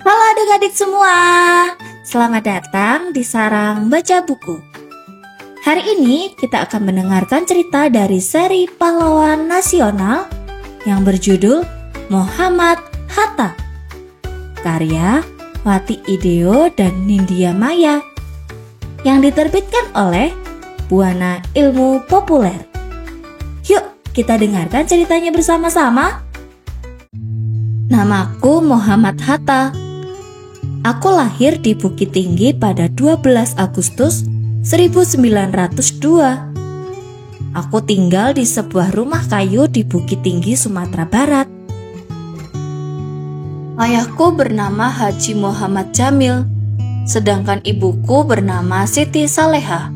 Halo adik-adik semua, selamat datang di Sarang Baca Buku. Hari ini kita akan mendengarkan cerita dari seri pahlawan nasional yang berjudul Muhammad Hatta, karya Wati Ideo dan Nindya Maya, yang diterbitkan oleh Buana Ilmu Populer. Yuk kita dengarkan ceritanya bersama-sama. Namaku Muhammad Hatta. Aku lahir di Bukit Tinggi pada 12 Agustus 1902. Aku tinggal di sebuah rumah kayu di Bukit Tinggi, Sumatera Barat. Ayahku bernama Haji Muhammad Jamil, sedangkan ibuku bernama Siti Saleha.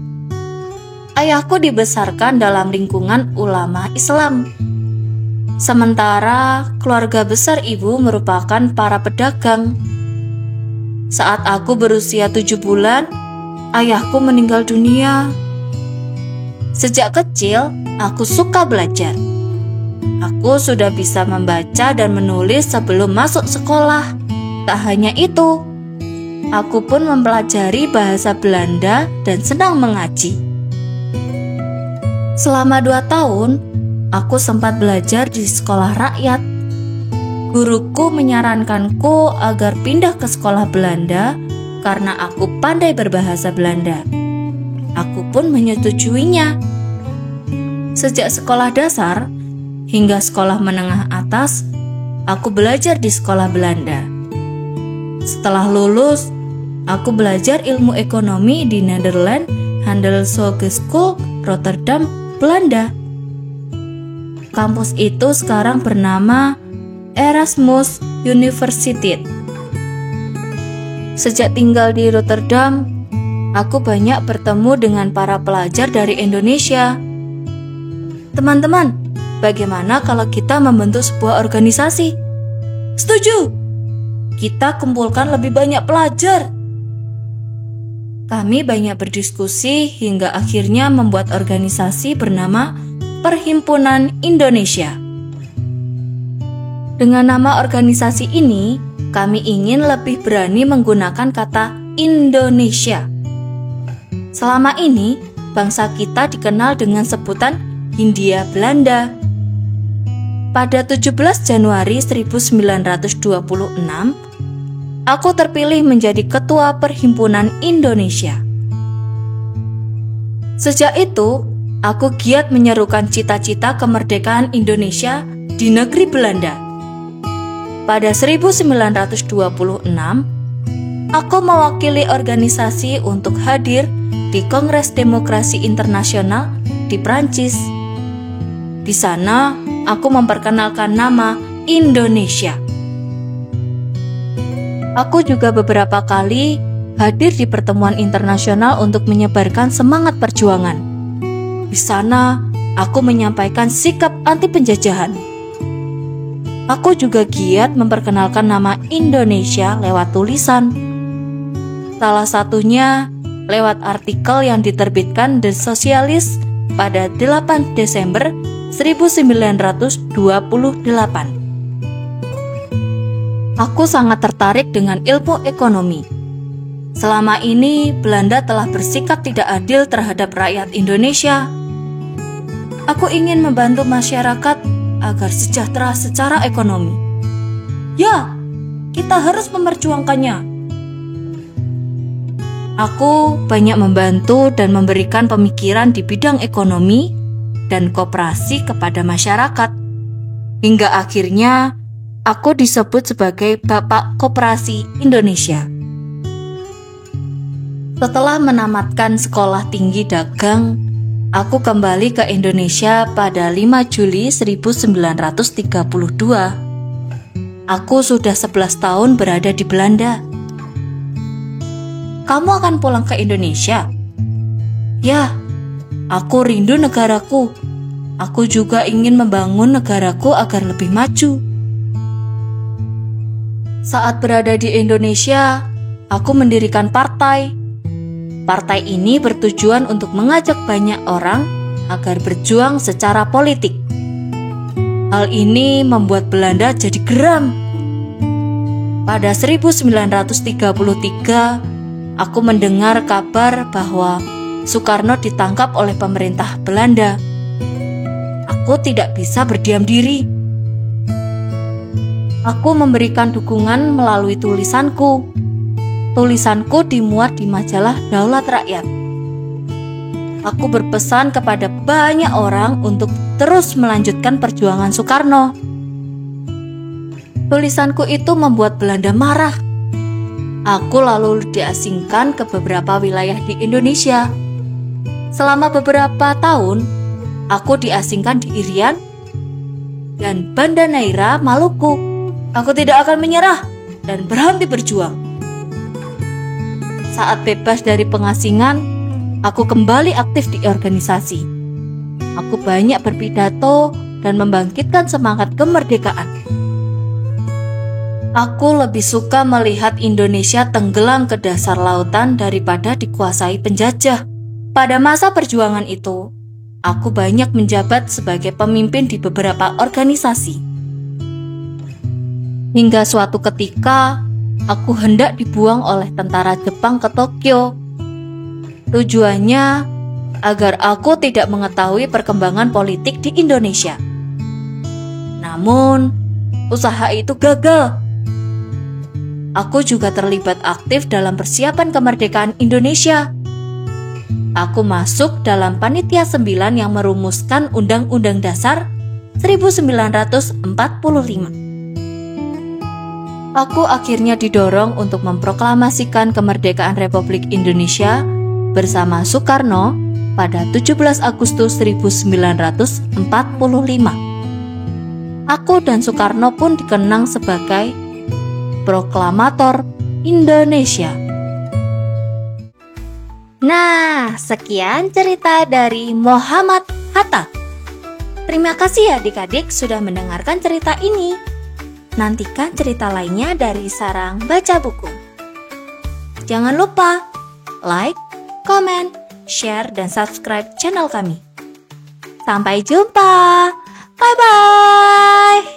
Ayahku dibesarkan dalam lingkungan ulama Islam. Sementara keluarga besar ibu merupakan para pedagang. Saat aku berusia 7 bulan, ayahku meninggal dunia. Sejak kecil, aku suka belajar. Aku sudah bisa membaca dan menulis sebelum masuk sekolah. Tak hanya itu, aku pun mempelajari bahasa Belanda dan senang mengaji. Selama 2 tahun, aku sempat belajar di sekolah rakyat. Guruku menyarankanku agar pindah ke sekolah Belanda karena aku pandai berbahasa Belanda. Aku pun menyetujuinya. Sejak sekolah dasar hingga sekolah menengah atas, aku belajar di sekolah Belanda. Setelah lulus, aku belajar ilmu ekonomi di Nederland Handelshogeschool Rotterdam, Belanda. Kampus itu sekarang bernama Erasmus University. Sejak tinggal di Rotterdam, aku banyak bertemu dengan para pelajar dari Indonesia. Teman-teman, bagaimana kalau kita membentuk sebuah organisasi? Setuju! Kita kumpulkan lebih banyak pelajar. Kami banyak berdiskusi hingga akhirnya membuat organisasi bernama Perhimpunan Indonesia. Dengan nama organisasi ini, kami ingin lebih berani menggunakan kata Indonesia. Selama ini, bangsa kita dikenal dengan sebutan Hindia Belanda. Pada 17 Januari 1926, aku terpilih menjadi Ketua Perhimpunan Indonesia. Sejak itu, aku giat menyerukan cita-cita kemerdekaan Indonesia di negeri Belanda. Pada 1926, aku mewakili organisasi untuk hadir di Kongres Demokrasi Internasional di Prancis. Di sana, aku memperkenalkan nama Indonesia. Aku juga beberapa kali hadir di pertemuan internasional untuk menyebarkan semangat perjuangan. Di sana, aku menyampaikan sikap anti penjajahan. Aku juga giat memperkenalkan nama Indonesia lewat tulisan. Salah satunya lewat artikel yang diterbitkan The Socialist pada 8 Desember 1928. Aku sangat tertarik dengan ilmu ekonomi. Selama ini Belanda telah bersikap tidak adil terhadap rakyat Indonesia. Aku ingin membantu masyarakat agar sejahtera secara ekonomi. Ya, kita harus memperjuangkannya. Aku banyak membantu dan memberikan pemikiran di bidang ekonomi dan koperasi kepada masyarakat. Hingga akhirnya aku disebut sebagai Bapak Koperasi Indonesia. Setelah menamatkan sekolah tinggi dagang, aku kembali ke Indonesia pada 5 Juli 1932. Aku sudah 11 tahun berada di Belanda. Kamu akan pulang ke Indonesia? Ya, aku rindu negaraku. Aku juga ingin membangun negaraku agar lebih maju. Saat berada di Indonesia, aku mendirikan partai. Partai ini bertujuan untuk mengajak banyak orang agar berjuang secara politik. Hal ini membuat Belanda jadi geram. pada 1933, aku mendengar kabar bahwa Soekarno ditangkap oleh pemerintah Belanda. Aku tidak bisa berdiam diri. Aku memberikan dukungan melalui tulisanku. Tulisanku dimuat di majalah Daulat Rakyat. Aku berpesan kepada banyak orang untuk terus melanjutkan perjuangan Soekarno. Tulisanku itu membuat Belanda marah. Aku lalu diasingkan ke beberapa wilayah di Indonesia. Selama beberapa tahun, aku diasingkan di Irian dan Banda Neira, Maluku. Aku tidak akan menyerah dan berhenti berjuang. Saat bebas dari pengasingan, aku kembali aktif di organisasi. Aku banyak berpidato dan membangkitkan semangat kemerdekaan. Aku lebih suka melihat Indonesia tenggelam ke dasar lautan daripada dikuasai penjajah. Pada masa perjuangan itu, aku banyak menjabat sebagai pemimpin di beberapa organisasi. Hingga suatu ketika, aku hendak dibuang oleh tentara Jepang ke Tokyo. Tujuannya agar aku tidak mengetahui perkembangan politik di Indonesia. Namun, usaha itu gagal. Aku juga terlibat aktif dalam persiapan kemerdekaan Indonesia. Aku masuk dalam Panitia 9 yang merumuskan Undang-Undang Dasar 1945. Aku akhirnya didorong untuk memproklamasikan kemerdekaan Republik Indonesia bersama Soekarno pada 17 Agustus 1945. Aku dan Soekarno pun dikenang sebagai proklamator Indonesia. Nah, sekian cerita dari Muhammad Hatta. Terima kasih adik-adik sudah mendengarkan cerita ini. Nantikan cerita lainnya dari Sarang Baca Buku. Jangan lupa like, komen, share, dan subscribe channel kami. Sampai jumpa. Bye-bye.